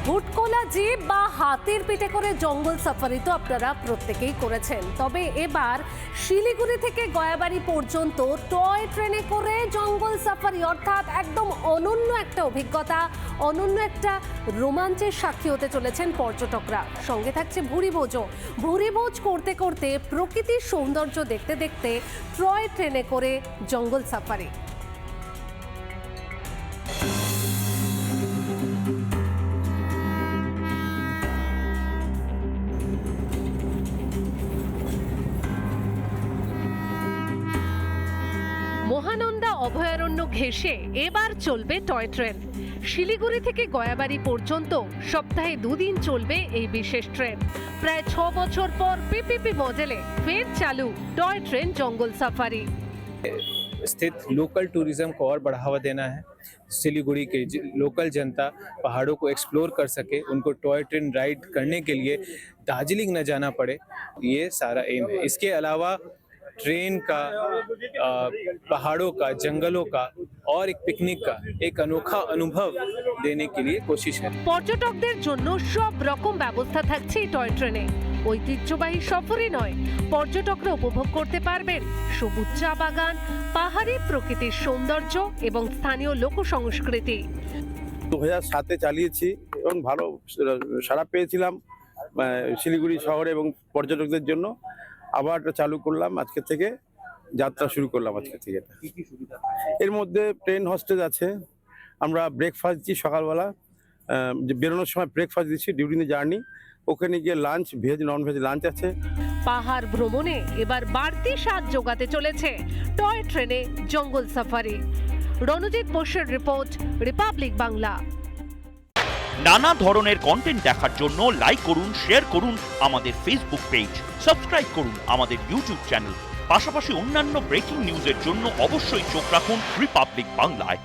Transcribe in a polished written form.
ভুটকোলা zip বা হাতির পিঠে করে জঙ্গল সাফারি তো আপনারা প্রত্যেকেই করেছেন, তবে এবার শিলিগুড়ি থেকে গয়াবাড়ি পর্যন্ত টয় ট্রেনে করে জঙ্গল সাফারি, অর্থাৎ একদম অনন্য একটা অভিজ্ঞতা, অনন্য একটা রোমাঞ্চের সাক্ষী হতে চলেছেন পর্যটকরা। সঙ্গে থাকছে ভুরিভোজও। ভুরিভোজ করতে করতে প্রকৃতির সৌন্দর্য দেখতে দেখতে টয় ট্রেনে করে জঙ্গল সাফারি। মহানন্দা অভয়ারণ্য ঘেঁষে এবার চলবে টয় ট্রেন। শিলিগুড়ি থেকে গয়াবাড়ি পর্যন্ত সপ্তাহে 2 দিন চলবে এই বিশেষ ট্রেন। প্রায় 6 বছর পর পিপিপি মডেলে ফের চালু টয় ট্রেন জঙ্গল সাফারি। स्थित लोकल टूरिज्म को और बढ़ावा देना है। सिलीगुड़ी के लोकल जनता पहाड़ों को एक्सप्लोर कर सके, उनको टॉय ट्रेन राइड करने के लिए दार्जिलिंग न जाना पड़े, ये सारा एम है। इसके अलावा ट्रेन का, पहाड़ों का, जंगलों का और एक पिकनिक का एक अनोखा अनुभव देने के लिए कोशिश है। পর্যটকদের জন্য সব রকম ব্যবস্থা থাকছে এই টয় ট্রেনে। ঐতিহ্যবাহী সফরই নয়, পর্যটকরা উপভোগ করতে পারবেন সবুজ চা বাগান, পাহাড়ি প্রকৃতির সৌন্দর্য এবং স্থানীয় লোক সংস্কৃতি। 2007-এ চালিয়েছি এবং ভালো সাড়া পেয়েছিলাম শিলিগুড়ি শহরে এবং পর্যটকদের জন্য। আবার চালু করলাম, আজকে থেকে যাত্রা শুরু করলাম। আজকে থেকে এর মধ্যে ট্রেন হস্টেজ আছে, আমরা ব্রেকফাস্ট দিচ্ছি সকালবেলা, বেরোনোর সময় ব্রেকফাস্ট দিচ্ছি ডিউরিং দ্য জার্নি। ওখানে গিয়ে lunch, veg non veg lunch আছে। পাহাড় ভ্রমণে এবার বাড়তি স্বাদ যোগাতে চলেছে টয় ট্রেনে জঙ্গল সাফারি। রণজিৎ বোসের রিপোর্ট, রিপাবলিক বাংলা। নানা ধরনের কন্টেন্ট দেখার জন্য লাইক করুন, শেয়ার করুন আমাদের ফেসবুক পেজ, সাবস্ক্রাইব করুন আমাদের ইউটিউব চ্যানেল। পাশাপাশি অন্যান্য ব্রেকিং নিউজের জন্য অবশ্যই চোখ রাখুন রিপাবলিক বাংলায়।